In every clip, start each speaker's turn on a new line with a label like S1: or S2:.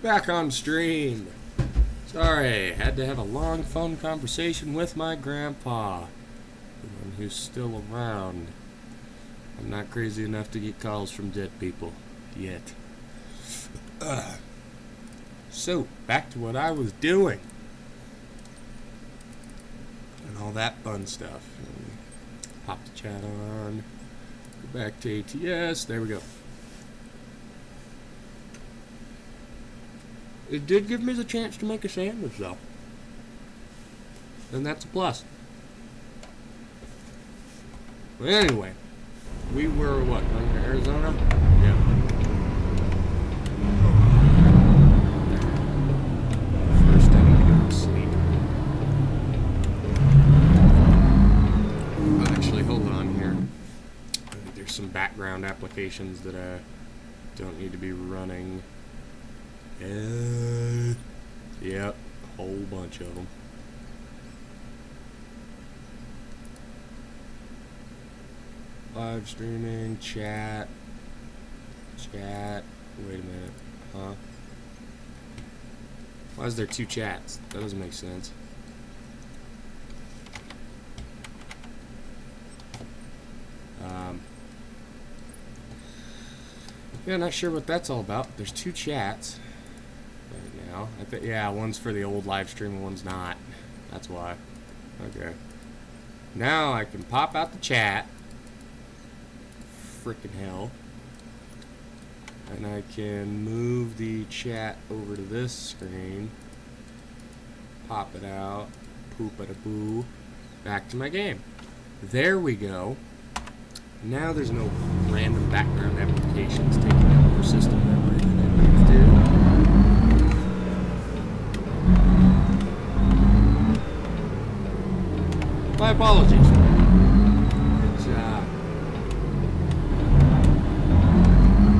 S1: Back on stream. Sorry, had to have a long phone conversation with my grandpa, the one who's still around. I'm not crazy enough to get calls from dead people yet. So, back to what I was doing. And all that fun stuff. Pop the chat on. Go back to ATS. There we go. It did give me the chance to make a sandwich, though. And that's a plus. But anyway, we were, what, going to Arizona? Yeah. First, I need to go to sleep. Oh, actually, hold on here. I think there's some background applications that I don't need to be running. Yep, a whole bunch of them. Live streaming, chat. Wait a minute, huh? Why is there two chats? That doesn't make sense. Yeah, not sure what that's all about. There's two chats. Now. Yeah, one's for the old live stream and one's not. That's why. Okay. Now I can pop out the chat. Frickin' hell. And I can move the chat over to this screen. Pop it out. Poop-a-da-boo. Back to my game. There we go. Now there's no random background applications taking up more system memory than I used to. My apologies.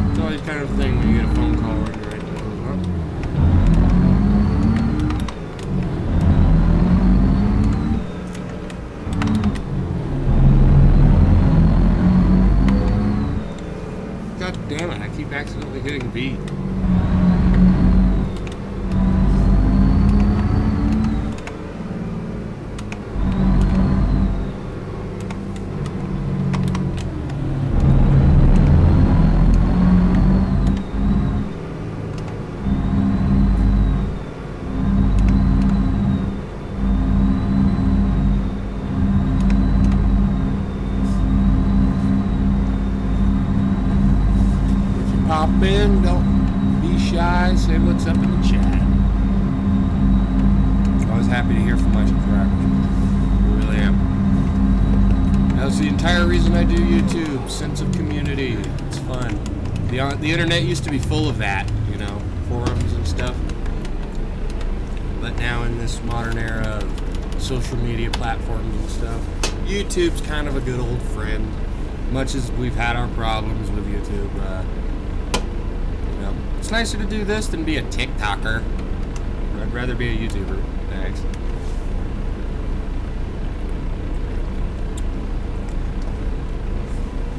S1: It's always kind of a thing when you get a phone call when you're right in the middle of it. God damn it, I keep accidentally hitting B. Pop in, don't be shy, say what's up in the chat. Always happy to hear from my subscribers. I really am. That's the entire reason I do YouTube. Sense of community. It's fun. The internet used to be full of that, you know, forums and stuff. But now in this modern era of social media platforms and stuff, YouTube's kind of a good old friend. Much as we've had our problems with YouTube, it's nicer to do this than be a TikToker. I'd rather be a YouTuber. Thanks.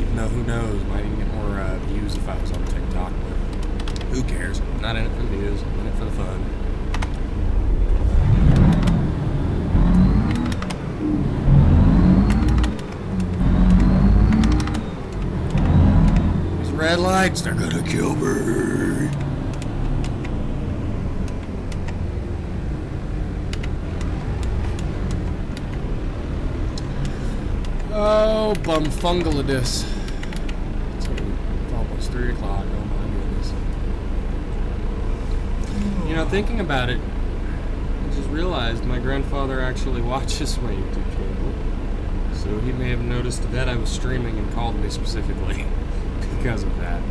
S1: Even though, who knows, might even get more views if I was on TikTok, but who cares? I'm not in it for the views, I'm in it for the fun. These red lights, they're gonna kill me. Oh, bumfungaladus. It's almost 3 o'clock. Oh my goodness. You know, thinking about it, I just realized my grandfather actually watches my YouTube channel. So he may have noticed that I was streaming and called me specifically because of that.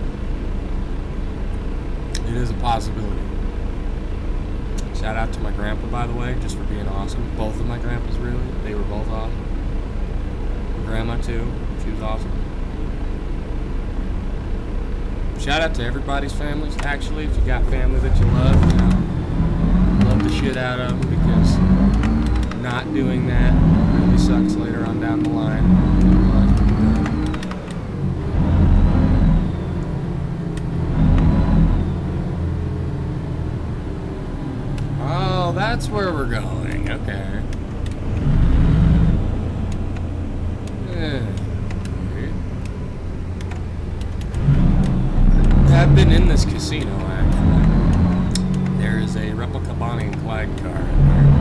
S1: It is a possibility. Shout out to my grandpa, by the way, just for being awesome. Both of my grandpas, really. They were both awesome. Grandma too, she was awesome. Shout out to everybody's families. Actually, if you got family that you love, you know, love the shit out of them, because not doing that really sucks later on down the line. You realize what you've done. that's where we're going. Okay. I've been in this casino, actually. There is a replica Bonnie and Clyde car in there.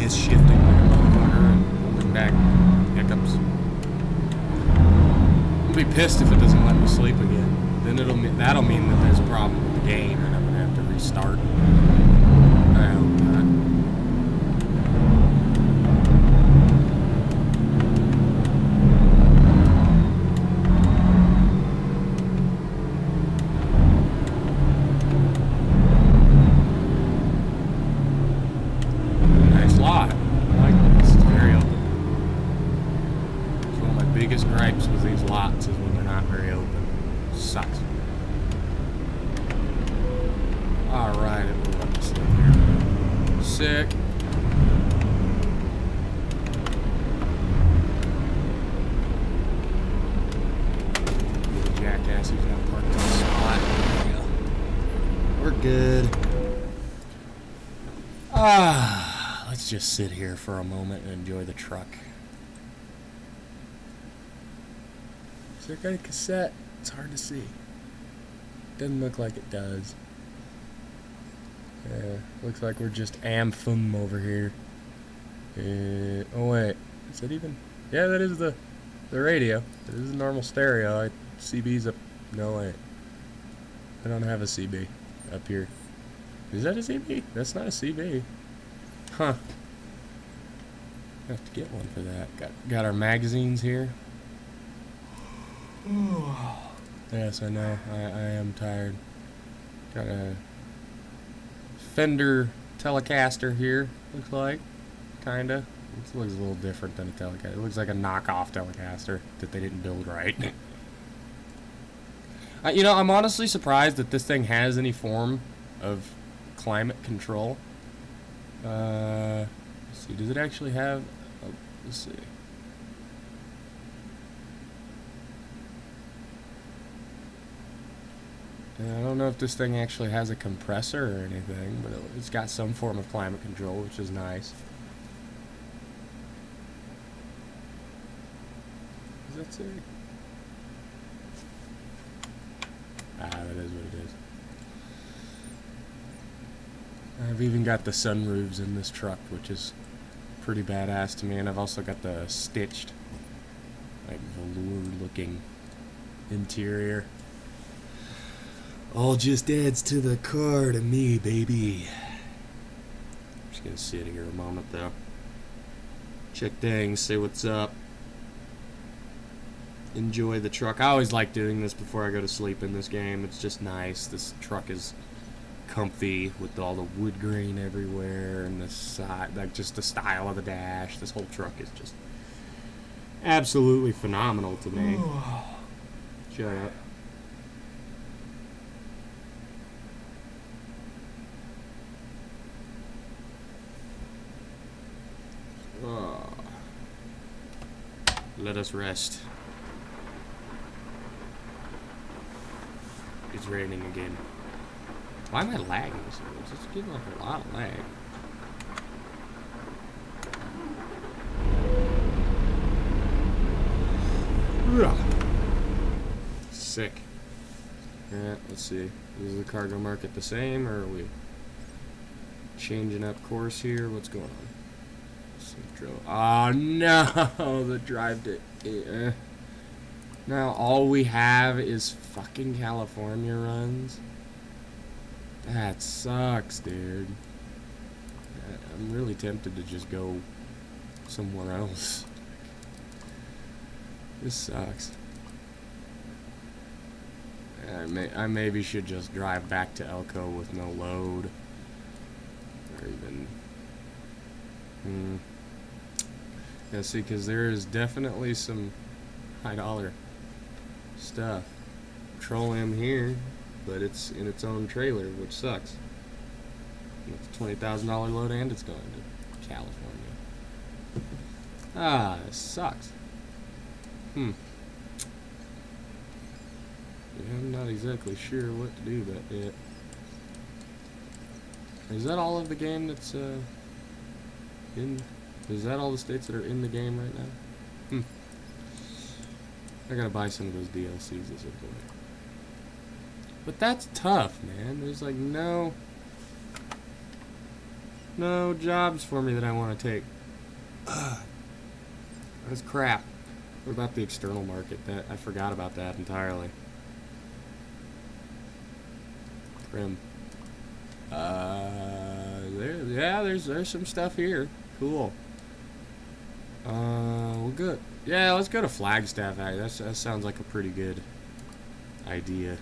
S1: Shifting like a motherfucker and holding back hiccups. I'll be pissed if it doesn't let me sleep again. Then that'll mean that there's a problem with the game and I'm gonna have to restart. I hope not. Gripes with these lots is when they're not very open. Sucks. Alright, it will let me sleep here. Sick. The jackass who's not parked in the spot. There we go. We're good. Let's just sit here for a moment and enjoy the truck. Is there a cassette? It's hard to see. Doesn't look like it does. Yeah, looks like we're just Ampham over here. Oh wait, is it even? Yeah, that is the radio. It is a normal stereo. CB's up. No wait, I don't have a CB up here. Is that a CB? That's not a CB. Huh. Have to get one for that. Got our magazines here. Yes, I know. I am tired. Got a Fender Telecaster here, looks like. Kinda. It looks a little different than a Telecaster. It looks like a knockoff Telecaster that they didn't build right. You know, I'm honestly surprised that this thing has any form of climate control. Let's see. Does it actually have... Oh, let's see. I don't know if this thing actually has a compressor or anything, but it's got some form of climate control, which is nice. Does that say? That is what it is. I've even got the sunroofs in this truck, which is pretty badass to me, and I've also got the stitched, like, velour-looking interior. All just adds to the car to me, baby. I'm just gonna sit here a moment, though. Check things, say what's up. Enjoy the truck. I always like doing this before I go to sleep in this game. It's just nice. This truck is comfy with all the wood grain everywhere and the side, like just the style of the dash. This whole truck is just absolutely phenomenal to me. Shut up. Let us rest. It's raining again. Why am I lagging so much? It's getting like a lot of lag. Sick. Yeah, let's see. Is the cargo market the same, or are we changing up course here? What's going on? Oh no, the drive to... Now all we have is fucking California runs. That sucks, dude. I'm really tempted to just go somewhere else. This sucks. I maybe should just drive back to Elko with no load. Or even... Yeah, see, because there is definitely some high-dollar stuff. Petroleum here, but it's in its own trailer, which sucks. It's a $20,000 load, and it's going to California. Ah, this sucks. Yeah, I'm not exactly sure what to do about that. Is that all of the game that's in? Is that all the states that are in the game right now? I gotta buy some of those DLCs at some point. But that's tough, man. There's like no jobs for me that I want to take. That's crap. What about the external market? That I forgot about that entirely. Trim. There's some stuff here. Cool. We'll go. Yeah, let's go to Flagstaff. That sounds like a pretty good idea.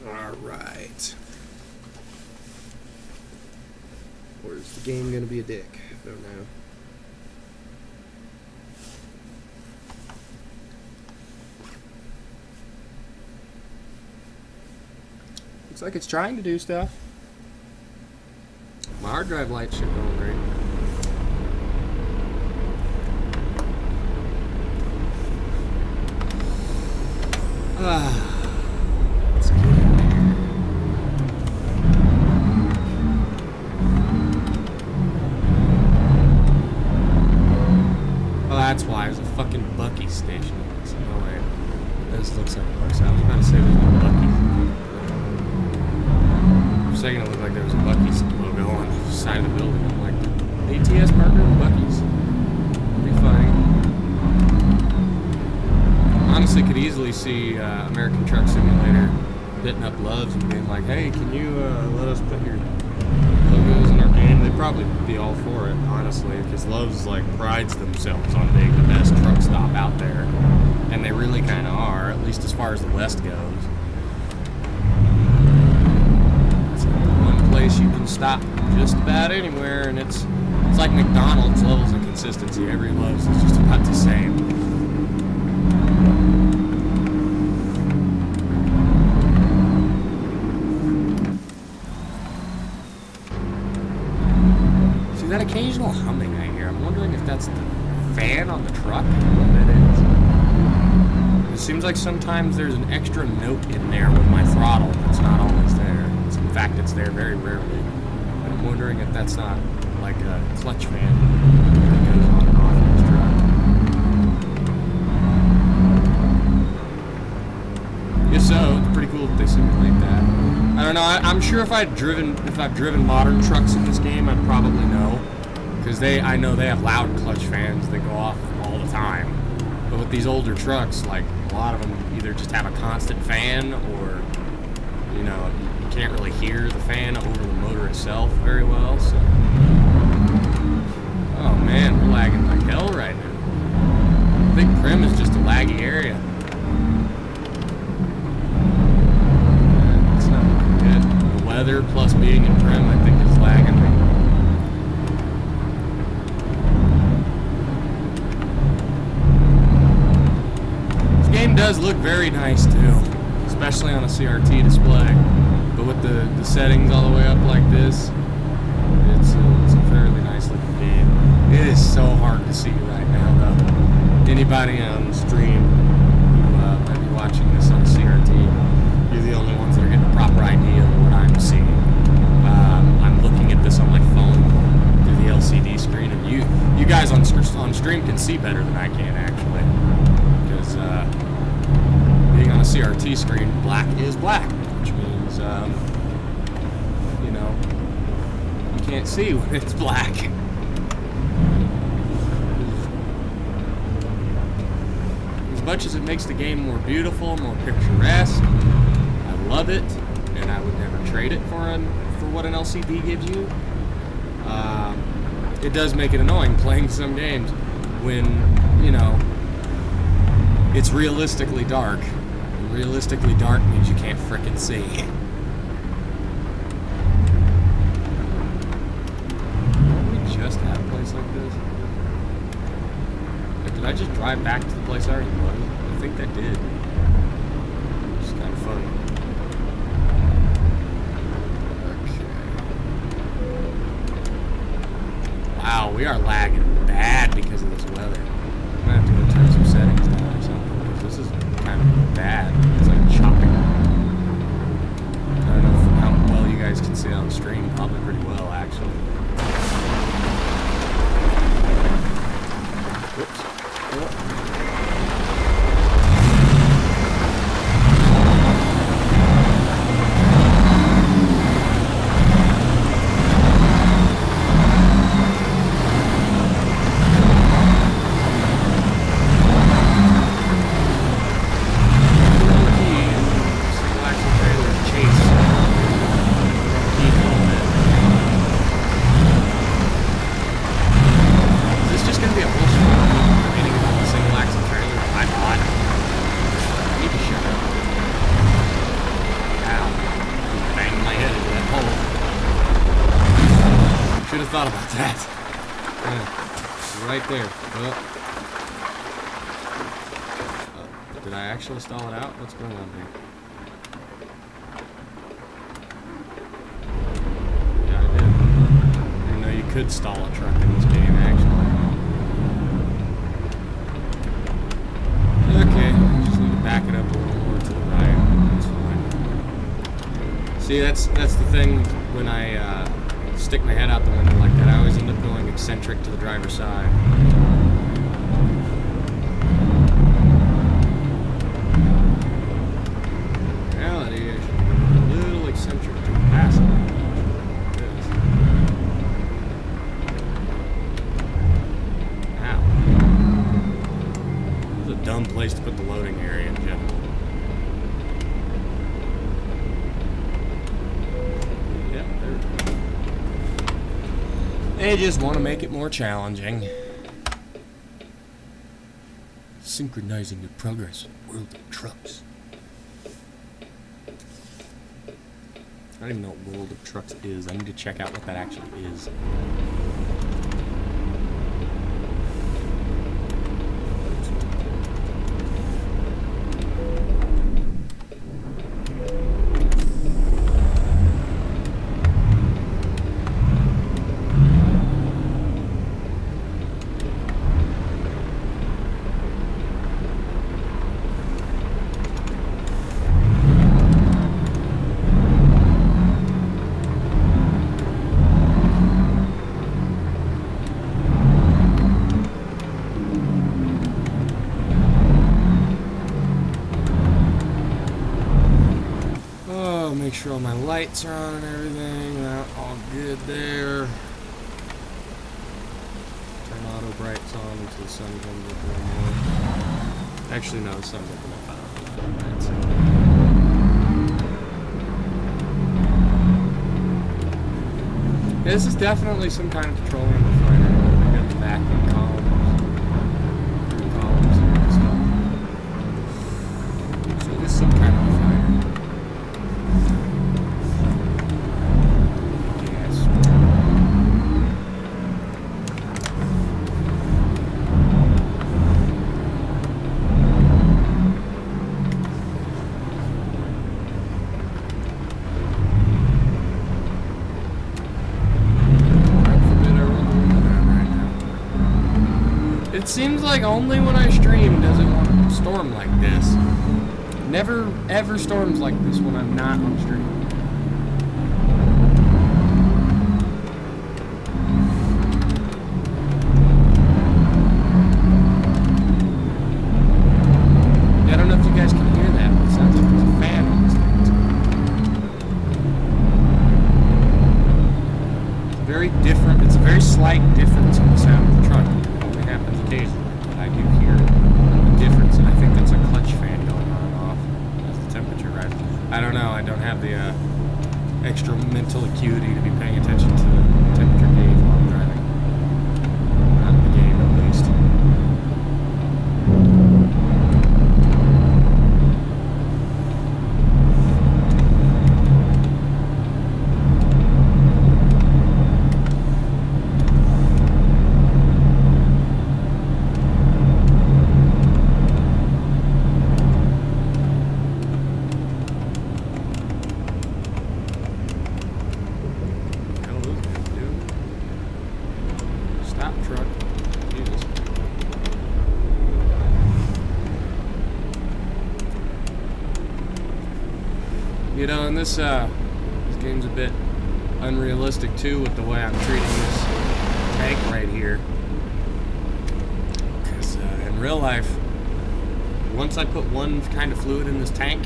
S1: All right. Or is the game gonna be a dick? I don't know. Looks like it's trying to do stuff. My hard drive light should go great. Let's get in there. Oh, that's why. There's a fucking Buc-ee's station. So no way. This looks like a Buc-ee's. I was about to say there's no Buc-ee's. For a second it looked like there was a Buc-ee's logo on the side of the building. I'm like, ATS partner with Buc-ee's? That'd be funny. Honestly, could easily see American Truck Simulator hitting up Love's and being like, hey, can you let us put your logos in our game? They'd probably be all for it, honestly, because Love's like prides themselves on being the best truck stop out there. And they really kind of are, at least as far as the West goes. It's like the one place you can stop just about anywhere, and it's like McDonald's levels of consistency. Every Love's is just about the same. See that occasional humming I hear? I'm wondering if that's the fan on the truck or what that is. It seems like sometimes there's an extra note in there with my throttle that's not always there. In fact, it's there very rarely. But I'm wondering if that's not like a clutch fan that goes on and off in this truck. If so, it's pretty cool that they simulate that. I don't know. I'm sure if I've driven modern trucks in this game, I'd probably know, because I know they have loud clutch fans that go off all the time. But with these older trucks, like a lot of them either just have a constant fan, or you can't really hear the fan over the motor itself very well. So, oh man, we're lagging like hell right now. I think Prim is just a laggy area. It's not looking good. The weather plus being in Prim, I think, is lagging me. Game does look very nice too, especially on a CRT display. But with the settings all the way up like this, it's a fairly nice looking game. It is so hard to see right now though. Anybody on the stream who might be watching this on a CRT, you're the only ones that are getting a proper idea of what I'm seeing. I'm looking at this on my phone through the LCD screen, and you guys on stream can see better than I can actually, because being on a CRT screen, black is black, which means, you can't see when it's black. As much as it makes the game more beautiful, more picturesque, I love it, and I would never trade it for what an LCD gives you. It does make it annoying playing some games when, it's realistically dark. And realistically dark means you can't frickin' see. Did we just have a place like this? Like, did I just drive back to the place I already was? I think I did. It's kind of funny. we are lagging bad because of this weather. I'm gonna have to go turn some settings down or something, because this is kind of bad. It's like chopping. I don't know how well you guys can see it on stream. Probably pretty well, actually. Whoops. Oh. Thought about that. Yeah, right there. Did I actually stall it out? What's going on here? Yeah, I did. I didn't know you could stall a truck in this game, actually. Okay, just need to back it up a little more to the right. That's fine. See, that's the thing when I stick my head out the window like that. I always end up going eccentric to the driver's side. Reality is a little eccentric to the passenger. Ow. This is a dumb place to put the loading area in general. They just want to make it more challenging. Synchronizing the progress of the world of trucks. I don't even know what World of Trucks is. I need to check out what that actually is. Make sure all my lights are on and everything. All good there. Turn auto brights on until the sun comes up a little more. Actually, no, the sun's up enough. Yeah, this is definitely some kind of petroleum refinery. They got the vacuum columns and stuff. So this is some kind of refinery. It seems like only when I stream does it want to storm like this. Never ever storms like this when I'm not on stream. Yeah, I don't know if you guys can hear that, but it sounds like there's a fan on this thing. It's very different. It's a very slight difference in the sound of the truck. Happens occasionally, but I do hear a difference, and I think that's a clutch fan going on and off as the temperature rises. I don't know. I don't have the You know, and this game's a bit unrealistic too with the way I'm treating this tank right here. Because in real life, once I put one kind of fluid in this tank,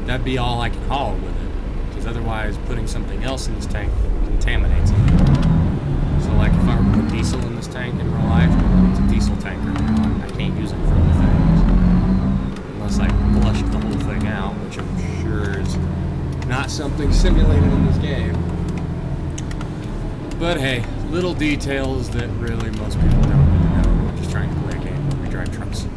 S1: that'd be all I can haul with it. Because otherwise, putting something else in this tank contaminates it. So, like, if I were to put diesel in this tank in real life, it's a diesel tanker now. I can't use it for other things. Unless I flush the whole thing out, which I'm sure is not something simulated in this game. But hey, little details that really most people don't need to know. We're just trying to play a game where we drive trucks.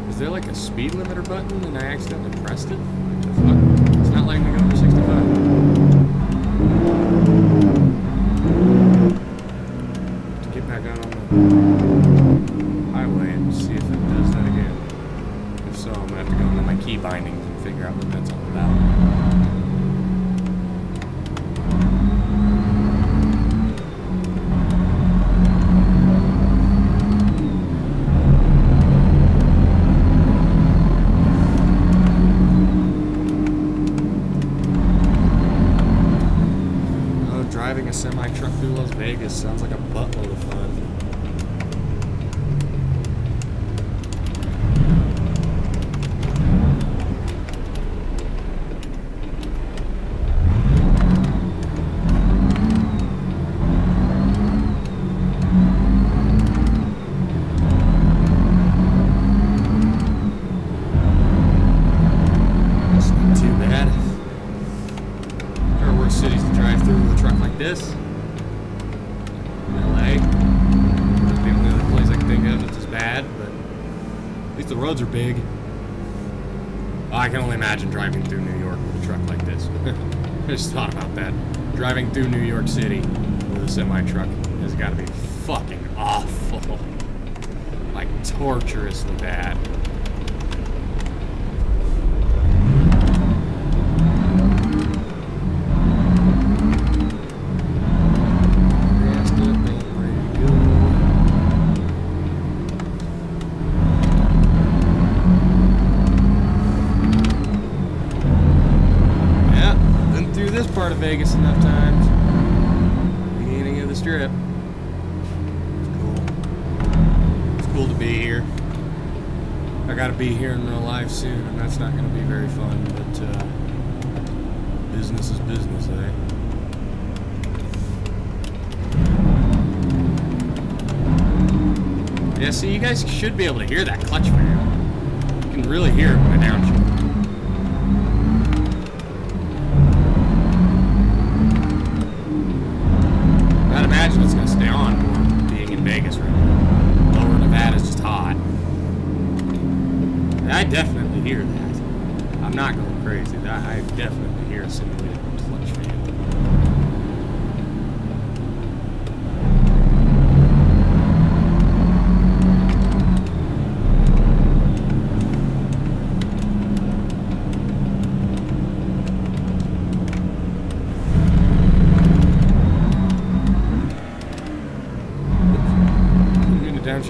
S1: Is there like a speed limiter button and I accidentally pressed it? What the fuck? It's not letting me go over 65. To get back out on the highway and see if it does that again. If so, I'm gonna have to go into my key bindings and figure out what that's all about. Driving a semi-truck through Las Vegas sounds like a buttload of fun. That's not too bad. There are worse cities to drive through with a truck like this. LA. That's the only other place I can think of that's as bad, but at least the roads are big. Oh, I can only imagine driving through New York with a truck like this. I just thought about that. Driving through New York City with a semi-truck has got to be fucking awful. Like, torturously bad. Part of Vegas enough times. Beginning of the strip. It's cool. It's cool to be here. I gotta be here in real life soon, and that's not gonna be very fun, but business is business, eh? Yeah, see, you guys should be able to hear that clutch fan. You can really hear it when I downshift. Imagine it's going to stay on more being in Vegas right now. Lower Nevada's just hot. I definitely hear that. I'm not going crazy. I definitely hear a simulated clutch fan.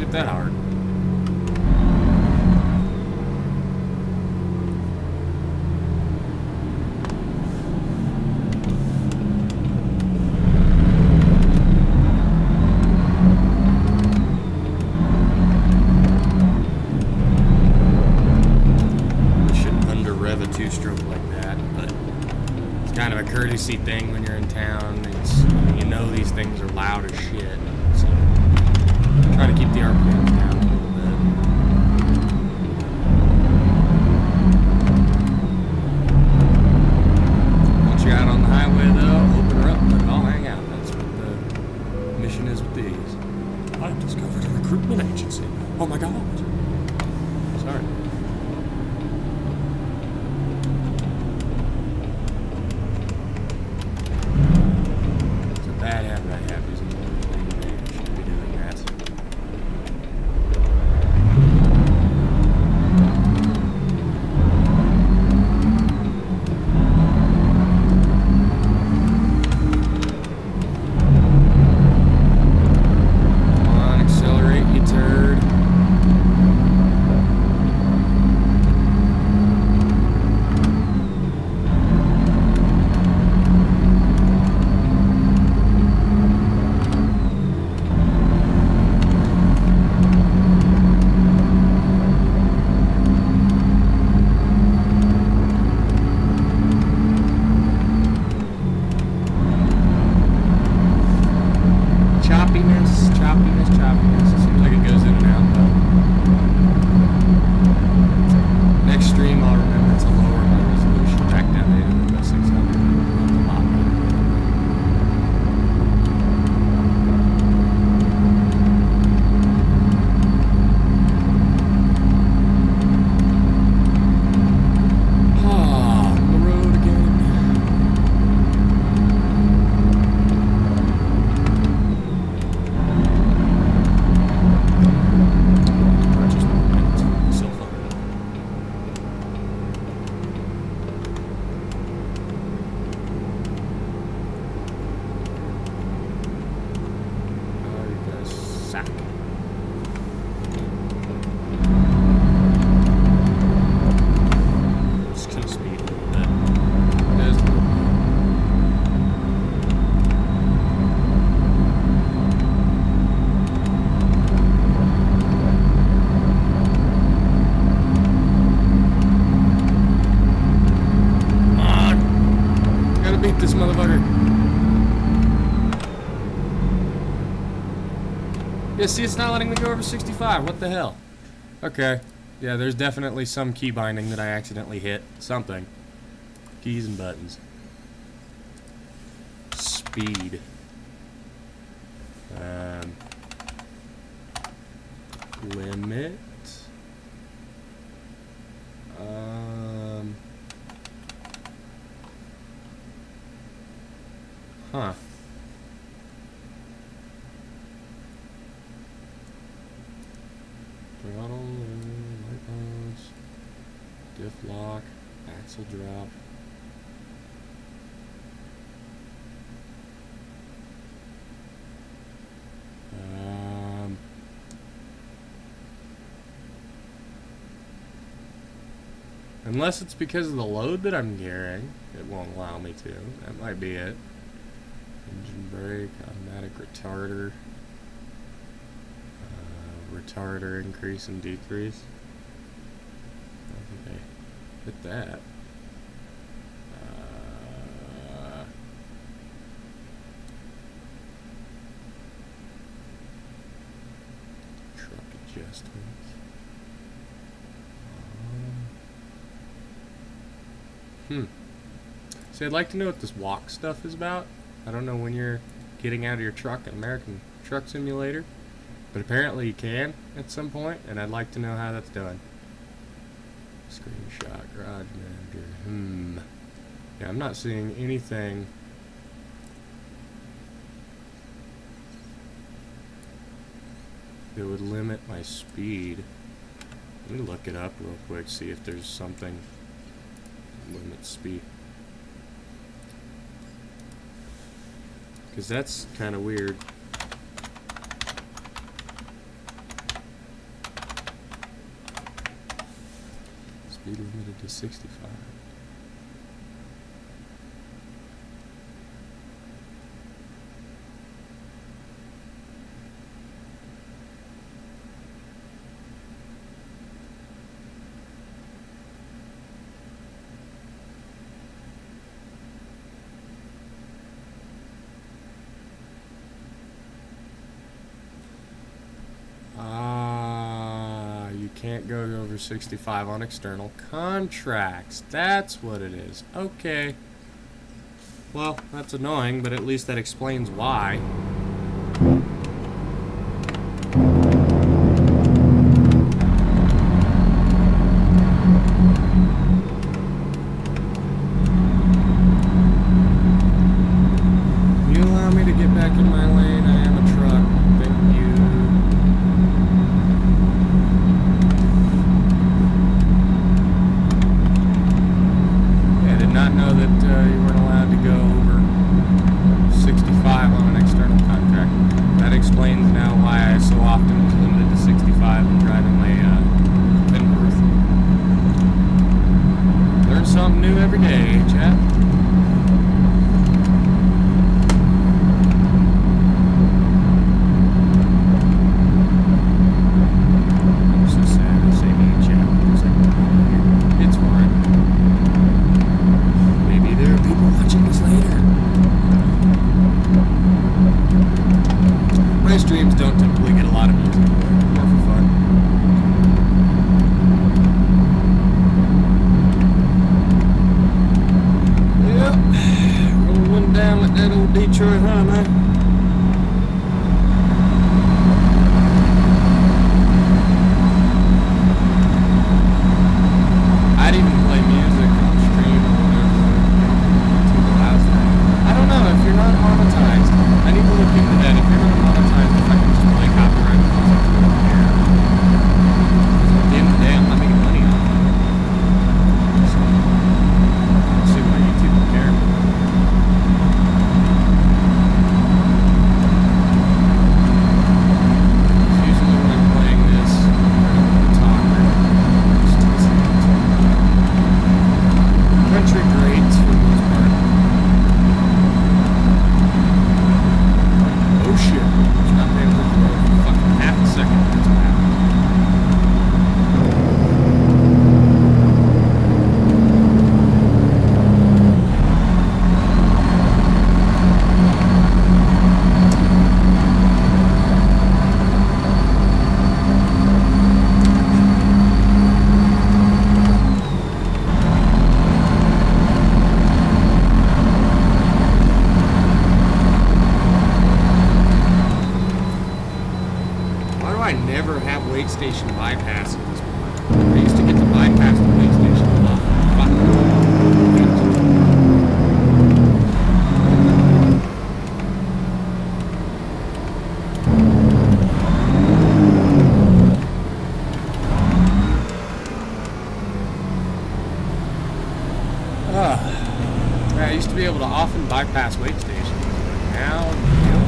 S1: hit that hard. Two-stroke like that, but it's kind of a courtesy thing when you're in town. It's, you know, these things are loud as shit, so try to keep the RPMs down a little bit. Once you're out on the highway, though, open her up and let it all hang out. That's what the mission is with these. I've discovered a recruitment agency. Oh my god. Sorry. Bad habit I have using more than I should be doing that. Come on, accelerate, you turd. Choppiness. It seems like it goes in and out, though. Next stream, I'll remember to lower my resolution back down to 600. A lot on the road again. Beat this motherfucker. Yeah, see, it's not letting me go over 65. What the hell? Okay. Yeah, there's definitely some key binding that I accidentally hit. Something. Keys and buttons. Speed. Limit. Huh. Throttle, light balance, diff lock, axle drop. Unless it's because of the load that I'm carrying, it won't allow me to. That might be it. Engine brake, automatic retarder, retarder increase and decrease. I don't think I hit that. Truck adjustments. See, I'd like to know what this walk stuff is about. I don't know when you're getting out of your truck in American Truck Simulator, but apparently you can at some point, and I'd like to know how that's done. Screenshot, garage manager. Yeah, I'm not seeing anything. That would limit my speed. Let me look it up real quick, see if there's something that limits speed. Because that's kind of weird. limited to 65. You can't go over 65 on external contracts. That's what it is. Okay. Well, that's annoying, but at least that explains why. You allow me to get back in my lane? I am a truck. Thank you. Not know that you weren't allowed to go over 65 on an external contract. That explains now why I so often was limited to 65 when driving my Penworth. Learn something new every day, chat. I'm so sad to say me, chat, because I don't know. It's fine. There are people watching this later. My streams don't typically get a lot of music, more for fun. Yep, rolling down with that old Detroit highway. I'd even play music on stream or whatever. I don't know, if you're not monetized, I need to look into that. If you're not monetized, if I can just play copyright music, I don't care. At the end of the day, I'm not making money on it. So, let's see why YouTube would care. It's usually when I'm playing this, I'm talking. Country greats for the most part. Oh shit. It's not paying for the road for fucking half a second. That's what happened. I never have wait station bypass at this point. I used to get to bypass the wait station a lot. I used to be able to often bypass wait stations, but now, you know.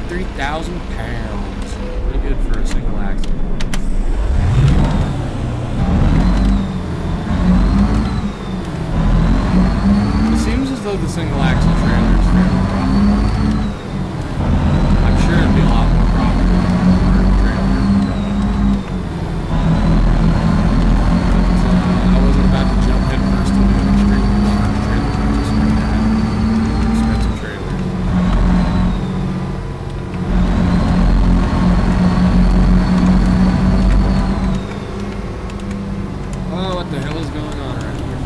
S1: 3,000 pounds. Pretty good for a single axle. It seems as though the single axle trailer is fairly profitable. I'm sure it'd be a lot more profitable for a trailer. But I wasn't about to jump head first into an extremely large trailer purchase like that. Expensive trailers. Oh, what the hell is going on around here?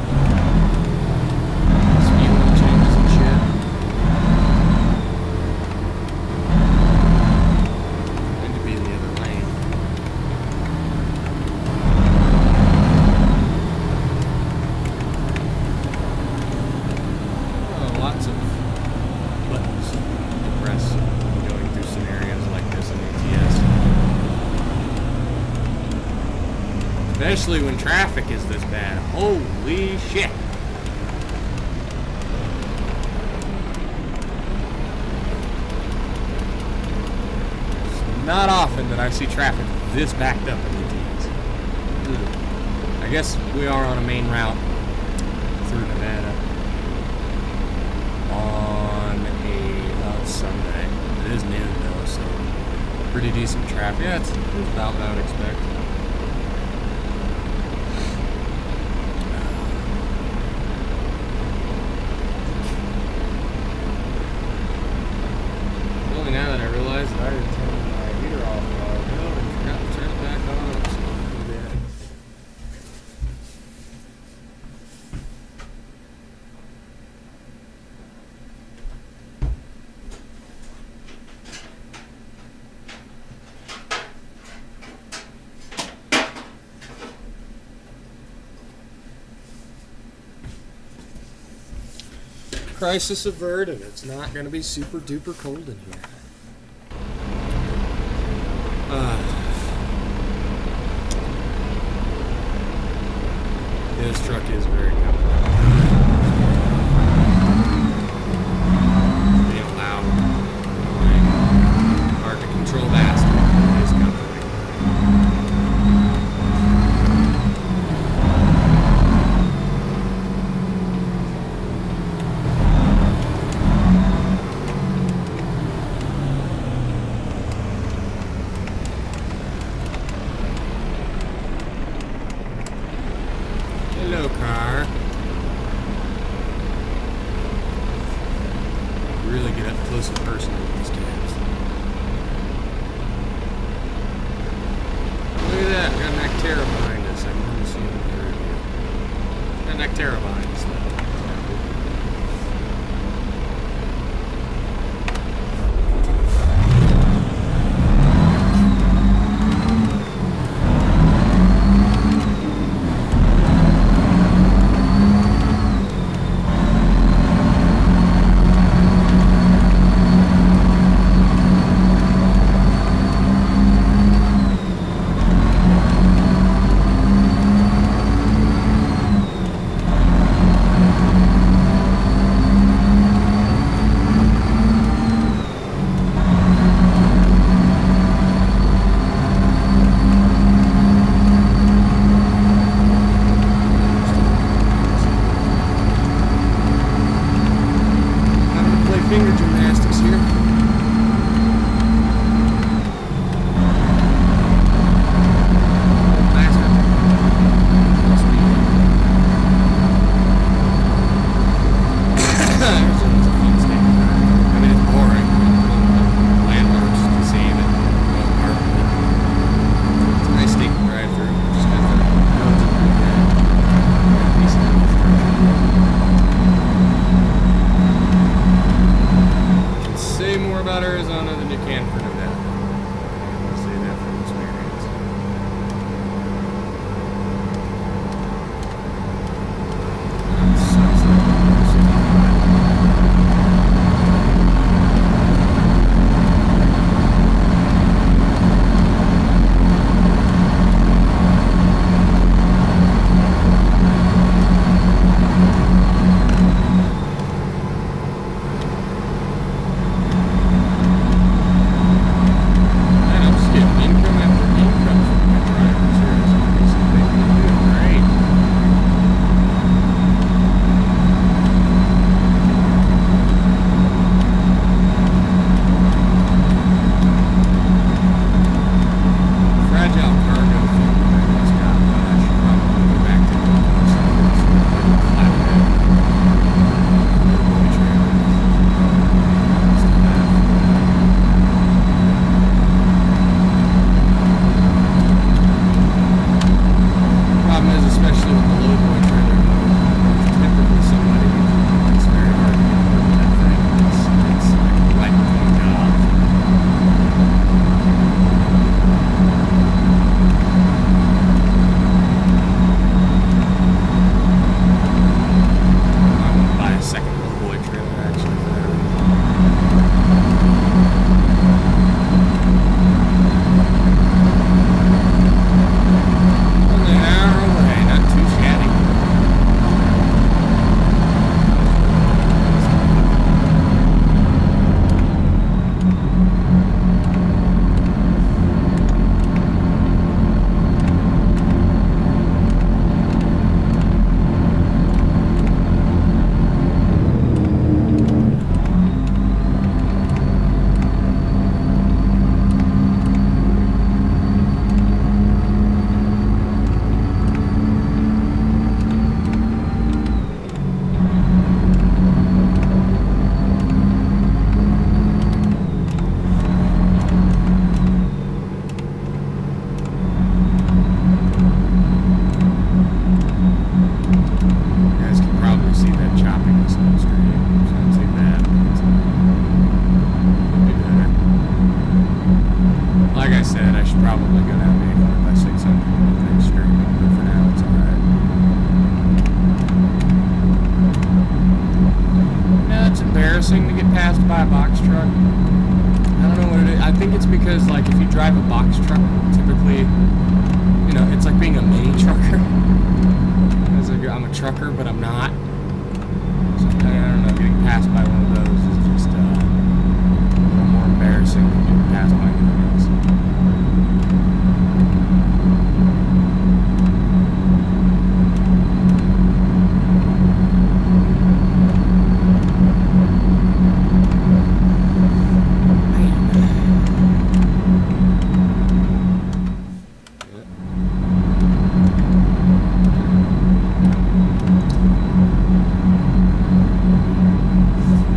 S1: Speed limit changes and shit. I need to be in the other lane. Oh, lots of buttons to press going through scenarios like this in ATS. Especially when traffic is this bad. Holy shit. Not often that I see traffic this backed up in ATS. I guess we are on a main route through Nevada on a Sunday. It is noon though, so pretty decent traffic. Yeah, it's about what I would expect. Only now that I realize that I didn't turn my heater off a while ago and forgot to turn it back on. So too bad. Crisis averted. It's not going to be super duper cold in here. This truck is very comfortable. Being loud, annoying, hard to control that. It is comfortable. Hello, car. Really get up close and personal with these tabs. Look at that. We got an Actera behind us. I've never seen it in the review. Got an Actera behind us, though. I said, I should probably go down to 800 by 600 and things streaming, but for now it's alright. Yeah, it's embarrassing to get passed by a box truck. I don't know what it is. I think it's because, like, if you drive a box truck, typically, you know, it's like being a mini trucker. It's like I'm a trucker, but I'm not. So, I don't know, getting passed by one of those is just a little more embarrassing than getting passed by anything else.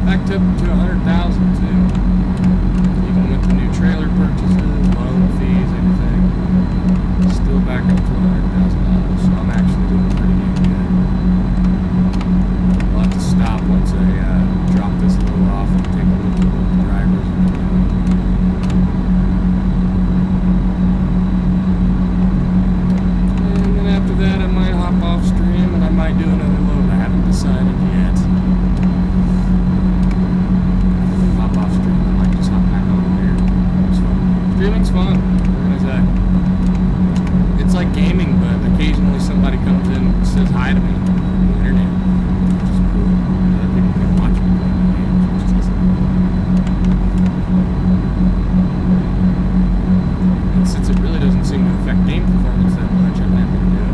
S1: Backed up to 100,000 too. Even with the new trailer purchases, loan fees, everything, still back up to $100,000. So I'm actually doing pretty good. I'll have to stop once I drop this load off and take a look at what the drivers are doing. And then after that, I might hop off stream and I might do another load. I haven't decided yet. Streaming's fun. What is that? It's like gaming, but occasionally somebody comes in and says hi to me on the internet, which is cool. Other people can watch me play my games, which is awesome. And since it really doesn't seem to affect game performance that much, I'm happy to do it.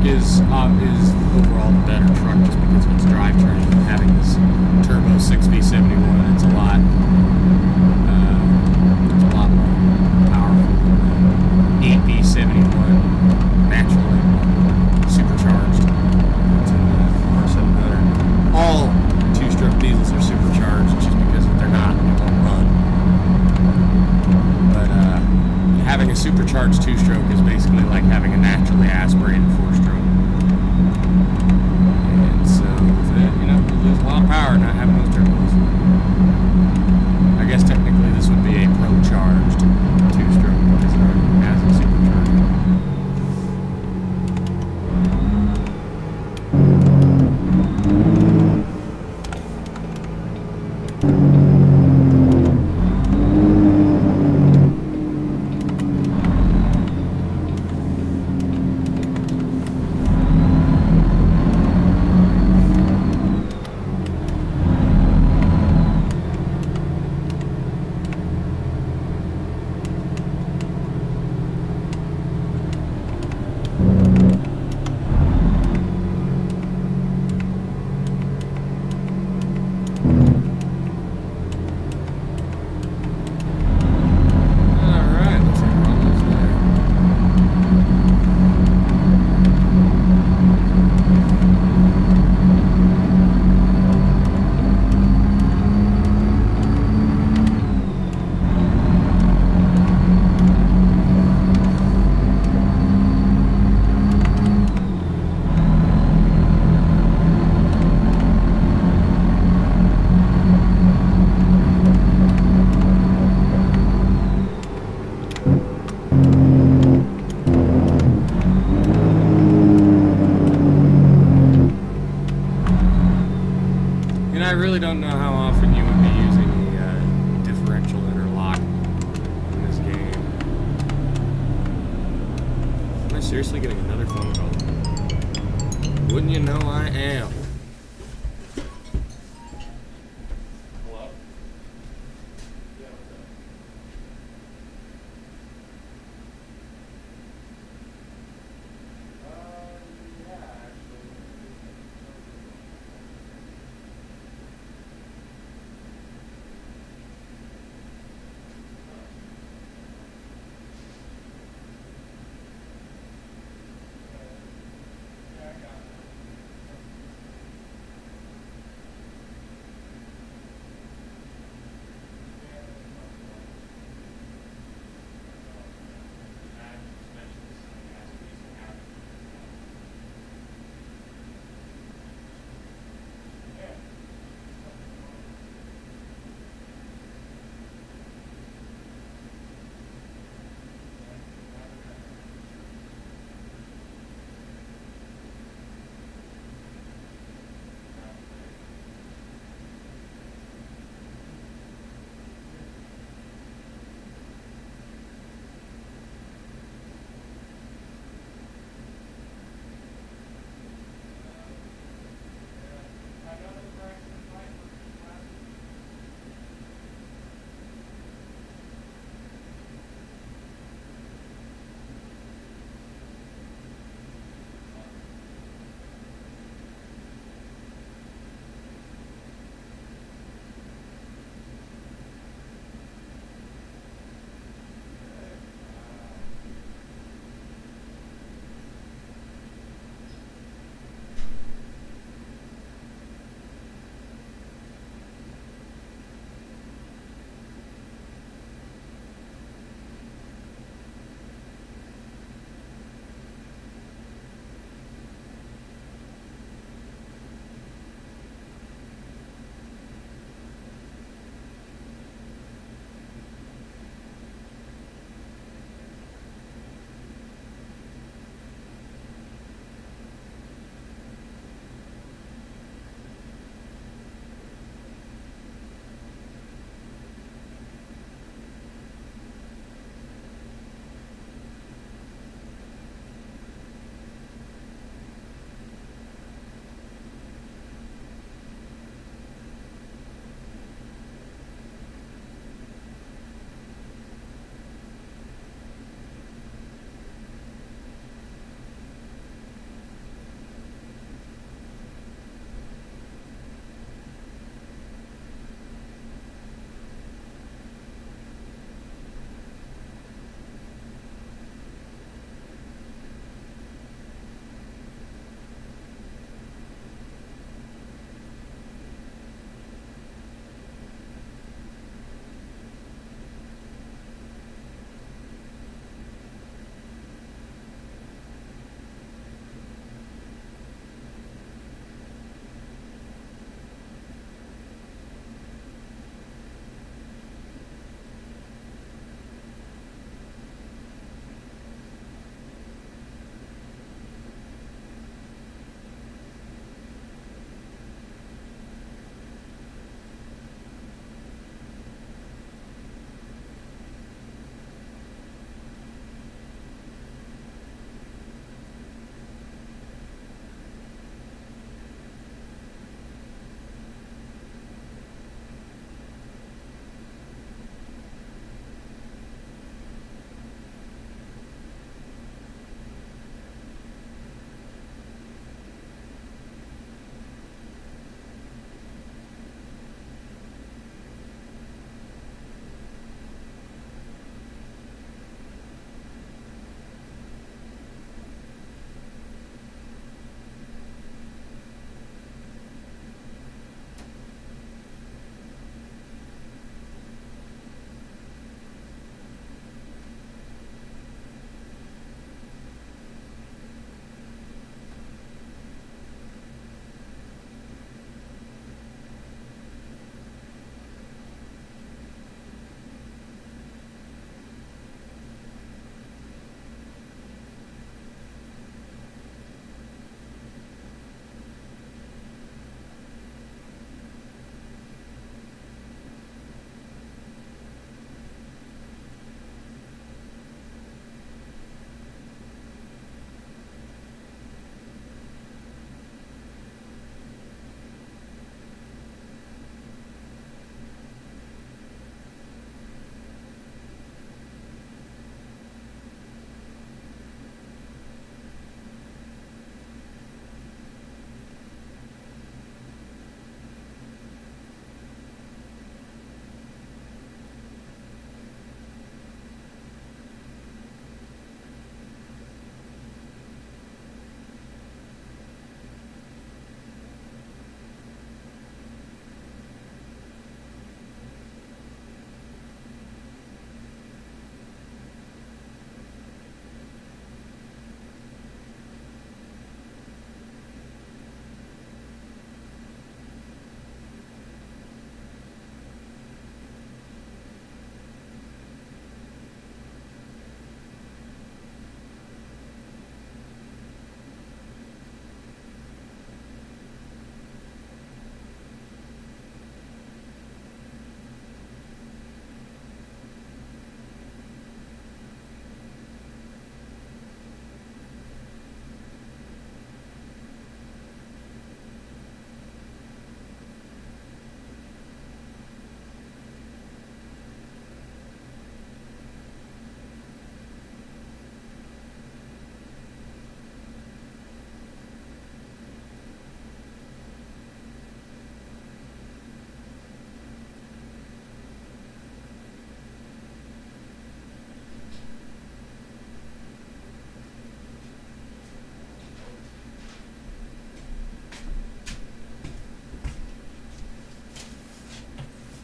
S1: Is overall the better truck just because of its drivetrain. Having this turbo 6V71, it's a lot more powerful than the 8V71 naturally supercharged. It's in the R700. All two-stroke diesels are supercharged just because if they're not, they won't run. But having a supercharged two-stroke is basically like having a naturally aspirated four-stroke. And so, with it, you know, you lose a lot of power not having those turbos. I guess technically this would be a pro-charged two-stroke because it already has a supercharger. I really don't know how often you would be using the differential interlock in this game. Am I seriously getting another phone call? Wouldn't you know I am?
S2: Hello? Yeah, what's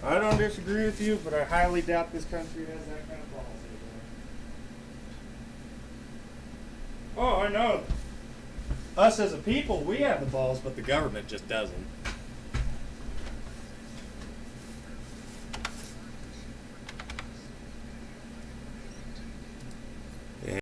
S3: I don't disagree with you, but I highly doubt this country has that kind of balls anymore. Oh, I know. Us as a people, we have the balls, but the government just doesn't.